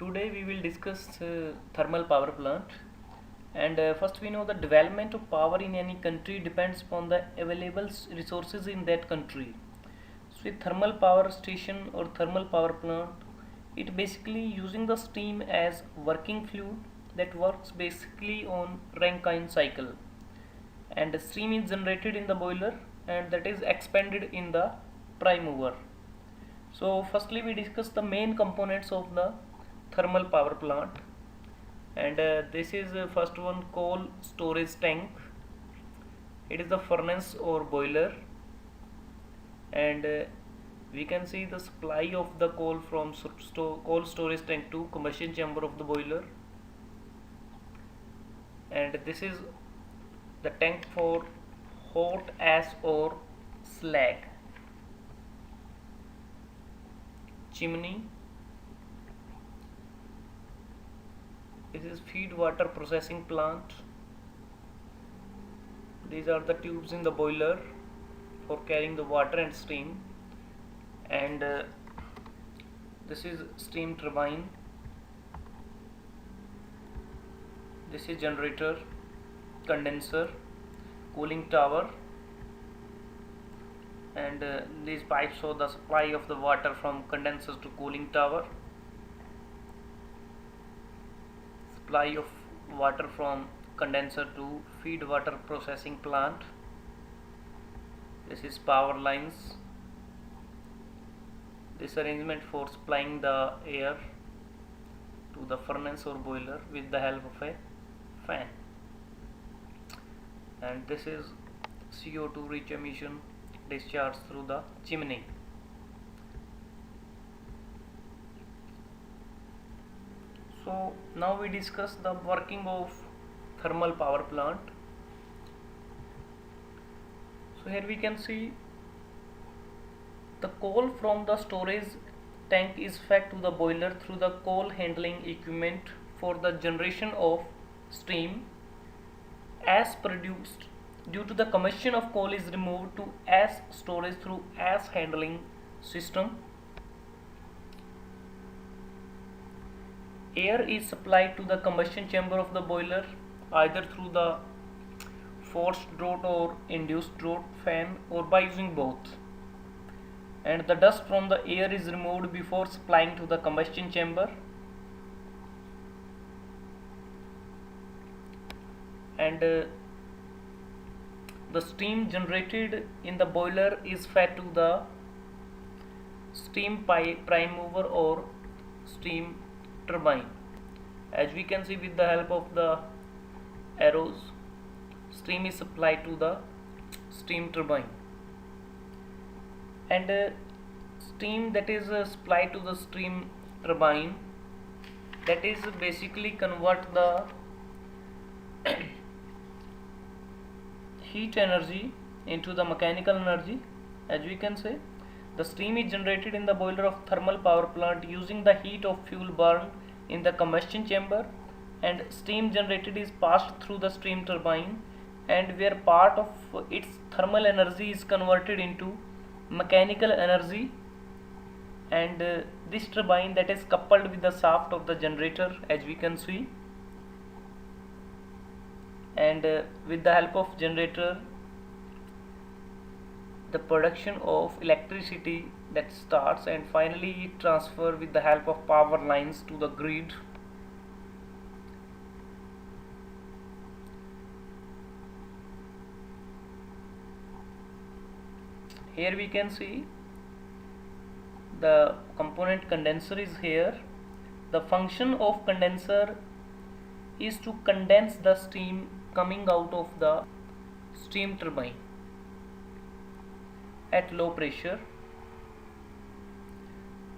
Today we will discuss thermal power plant. And first we know the development of power in any country depends upon the available resources in that country. So with thermal power station or thermal power plant, it basically using the steam as working fluid that works basically on Rankine cycle, and steam is generated in the boiler and that is expanded in the prime mover. So firstly we discuss the main components of the thermal power plant, and this is first one, coal storage tank. It is the furnace or boiler, and we can see the supply of the coal from coal storage tank to combustion chamber of the boiler. And this is the tank for hot ash or slag. Chimney. This is feed water processing plant. These are the tubes in the boiler for carrying the water and steam. And this is steam turbine. This is generator, condenser, cooling tower, and these pipes show the supply of the water from condensers to cooling tower, supply of water from condenser to feed water processing plant. This is power lines. This arrangement for supplying the air to the furnace or boiler with the help of a fan. And this is CO2 rich emission discharged through the chimney. So now we discuss the working of thermal power plant. So here we can see the coal from the storage tank is fed to the boiler through the coal handling equipment for the generation of steam. Ash produced due to the combustion of coal is removed to ash storage through ash handling system. Air is supplied to the combustion chamber of the boiler either through the forced draught or induced draught fan or by using both. And the dust from the air is removed before supplying to the combustion chamber. And the steam generated in the boiler is fed to the steam prime mover or steam turbine. As we can see with the help of the arrows, steam is supplied to the steam turbine, and steam that is supplied to the steam turbine, that is basically convert the heat energy into the mechanical energy. As we can say, the steam is generated in the boiler of thermal power plant using the heat of fuel burned in the combustion chamber, and steam generated is passed through the steam turbine, and where part of its thermal energy is converted into mechanical energy. And this turbine that is coupled with the shaft of the generator, as we can see, and with the help of generator the production of electricity that starts, and finally it transfer with the help of power lines to the grid. Here we can see the component condenser is here. The function of condenser is to condense the steam coming out of the steam turbine at low pressure.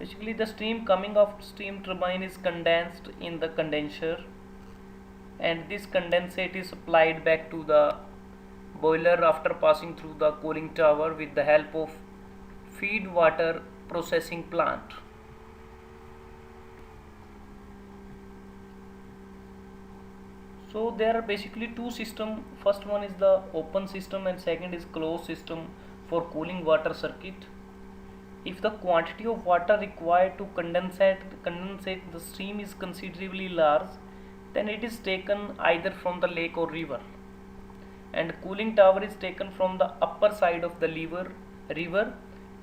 Basically the steam coming off steam turbine is condensed in the condenser, and this condensate is supplied back to the boiler after passing through the cooling tower with the help of feed water processing plant. So there are basically two systems. First one is the open system and second is closed system for cooling water circuit. If the quantity of water required to condensate the stream is considerably large, then it is taken either from the lake or river, and cooling tower is taken from the upper side of the river,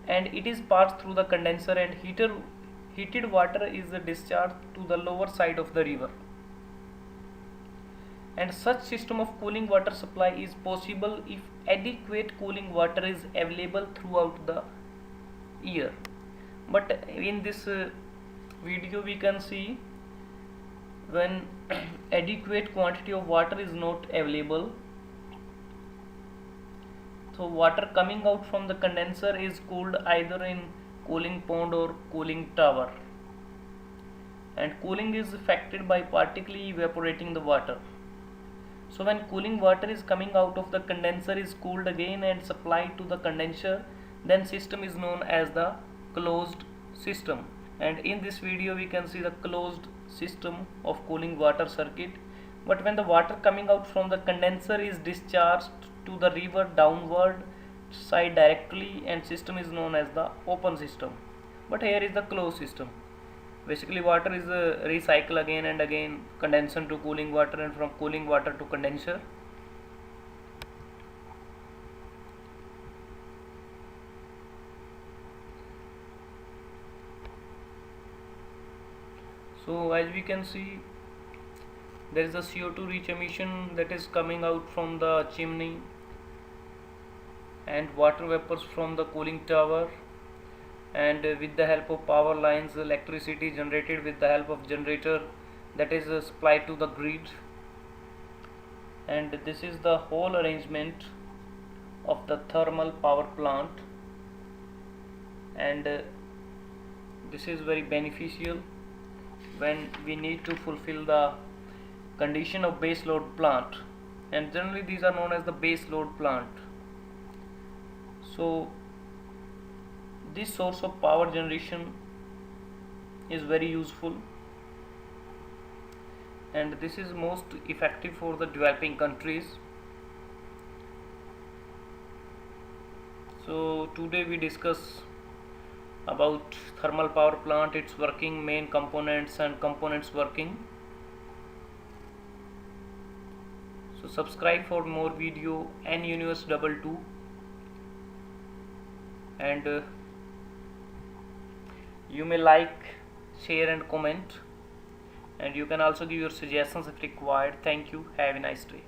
and it is passed through the condenser, and heated water is discharged to the lower side of the river. And such system of cooling water supply is possible if adequate cooling water is available throughout the year. But in this video we can see when adequate quantity of water is not available, so water coming out from the condenser is cooled either in cooling pond or cooling tower, and cooling is effected by partially evaporating the water. So when cooling water is coming out of the condenser is cooled again and supplied to the condenser, then system is known as the closed system. And in this video we can see the closed system of cooling water circuit. But when the water coming out from the condenser is discharged to the river downward side directly, and system is known as the open system. But here is the closed system. Basically water is recycled again and again, condenser to cooling water and from cooling water to condenser. So as we can see, there is a CO2 rich emission that is coming out from the chimney, and water vapors from the cooling tower, and with the help of power lines electricity generated with the help of generator that is supplied to the grid. And this is the whole arrangement of the thermal power plant, and this is very beneficial when we need to fulfill the condition of base load plant, and generally these are known as the base load plant. So this source of power generation is very useful, and this is most effective for the developing countries. So today we discuss about thermal power plant, its working, main components and components working. So subscribe for more video NUniverse 22, and you may like, share and comment, and you can also give your suggestions if required. Thank you. Have a nice day.